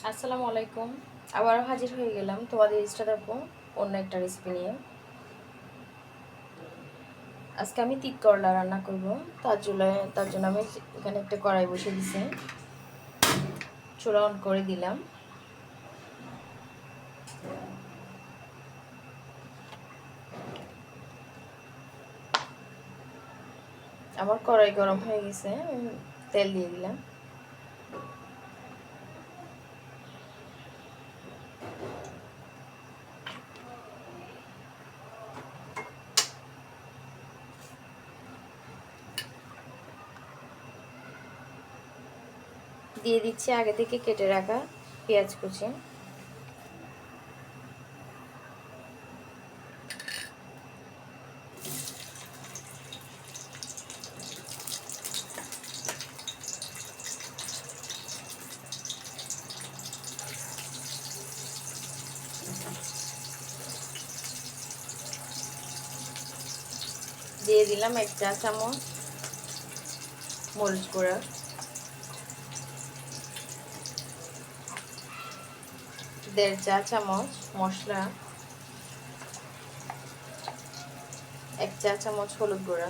আসসালামু আলাইকুম। আবারও হাজির হয়ে গেলাম তোমাদের ইস্টার আপু অন্য একটা রেসিপি নিয়ে। আজকে আমি তিত করলা রান্না করব। তার জন্য আমি এখানে একটা কড়াই বসিয়ে দিছি, চুলা অন করে দিলাম। আমার কড়াই গরম হয়ে গেছে, তেল দিয়ে দিলাম। দিয়ে দিচ্ছি আগে থেকে কেটে রাখা পেঁয়াজ কুচি। দিয়ে দিলাম 1 চা চামচ মরিচ গুঁড়া, 1.5 চা চামচ মশলা, 1 চা চামচ হলুদ গুঁড়া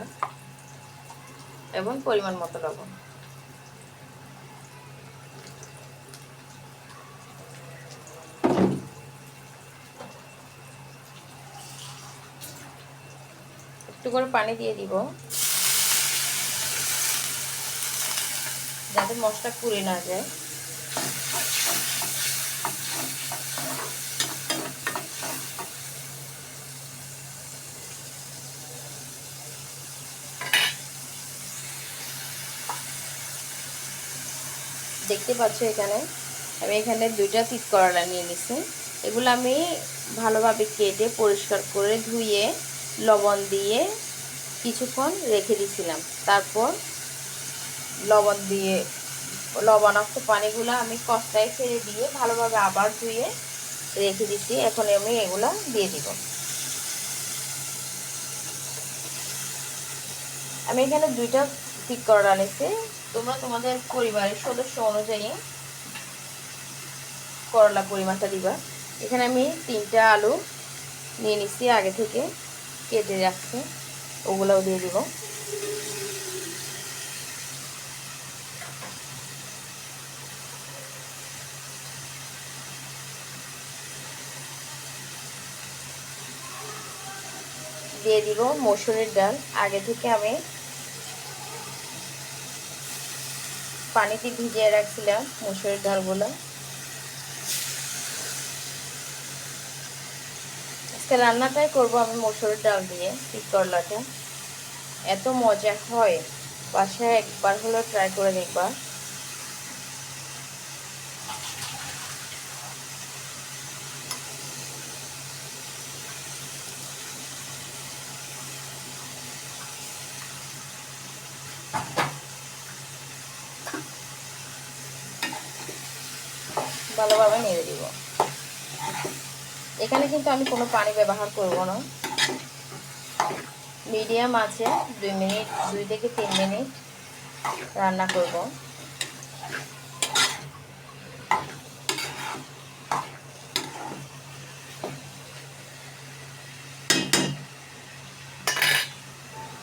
এবং পরিমাণ মতো লবণ। একটু করে পানি দিয়ে দিব যাতে মশলা পুড়ে না যায়। দেখতে পাচ্ছ আমি এখানে 2টা তিত করলা নিয়ে নিছি। এগুলো আমি ভালোভাবে কেটে পরিষ্কার করে ধুয়ে লবণ দিয়ে কিছুক্ষণ রেখে দিয়েছিলাম। তারপর লবণাক্ত পানিগুলো আমি কষায় ছেড়ে দিয়ে ভালোভাবে আবার ধুয়ে রেখে দিচ্ছি। এখন আমি এগুলা দিয়ে দিব। আমি এখানে 2টা তিত করলা নিয়েছি। তোমরা তোমাদের পরিবারের সদস্য অনুযায়ী করলা পরিমাণটা দিবা। এখানে আমি 3টা আলু নিয়ে নিচ্ছি, আগে থেকে কেটে রাখছি, ওগুলোও দিয়ে দিব। দিয়ে দিব মসুরের ডাল। আগে থেকে আমি পানিতে ভিজিয়ে রাখছিলাম মসুরের ডালগুলো। আজকে রান্নাটাই করব আমি মসুরের ডাল দিয়ে তিত করলাটা। এত মজা হয়, বাসায় একবার হলেও ট্রাই করে দেখবা। ভালোভাবে নেড়ে দিব। এখানে কিন্তু আমি কোনো পানি ব্যবহার করব না। মিডিয়াম আছে 2 থেকে 3 মিনিট রান্না করব।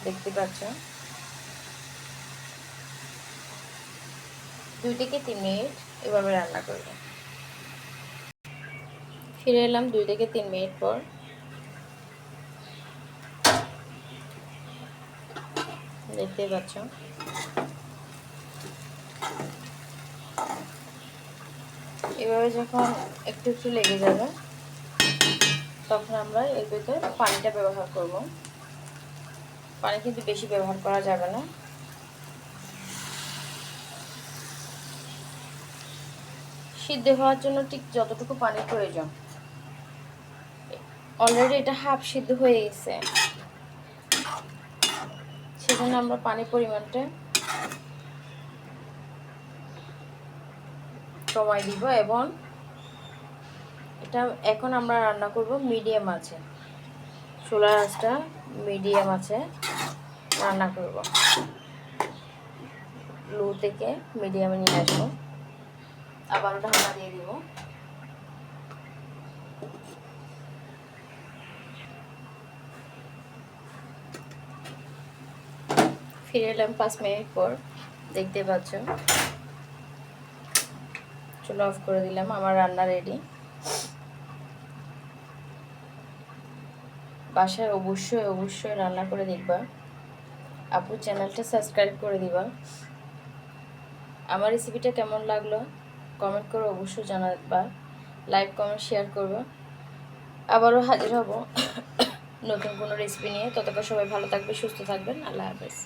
দেখতে পাচ্ছ 2 থেকে 3 মিনিট এভাবে রান্না করব। ফিরে এলাম 2 থেকে 3 মিনিট পর। দেখতে পাচ্ছ এভাবে যখন একটু একটু লেগে যাবে তখন আমরা এর ভিতর পানিটা ব্যবহার করব। পানি কিন্তু বেশি ব্যবহার করা যাবে না। সিদ্ধ হওয়ার জন্য ঠিক যতটুকু পানির প্রয়োজন। অলরেডি এটা হাফ সিদ্ধ হয়ে গেছে, সেজন্য আমরা পানির পরিমাণটা কমাই দিব। এবং এটা এখন আমরা রান্না করব মিডিয়াম আছে, চুলার আঁচটা মিডিয়াম আছে রান্না করব। লো থেকে মিডিয়ামে নিয়ে আসবো। আবার ঢাকা দিয়ে দিব। ফিরে এলাম 5 মিনিট পর, দেখতে পাচ্ছ চুলা অফ করে দিলাম। আমার রান্না রেডি। বাসায় অবশ্যই অবশ্যই রান্না করে দেখবা। আপু চ্যানেলটা সাবস্ক্রাইব করে দিবা। আমার রেসিপিটা কেমন লাগলো কমেন্ট করে অবশ্যই জানাবা। লাইক কমেন্ট শেয়ার করবা। আবারও হাজির হব নতুন কোনো রেসিপি নিয়ে। ততক্ষণ সবাই ভালো থাকবে, সুস্থ থাকবেন। আল্লাহ হাফেজ।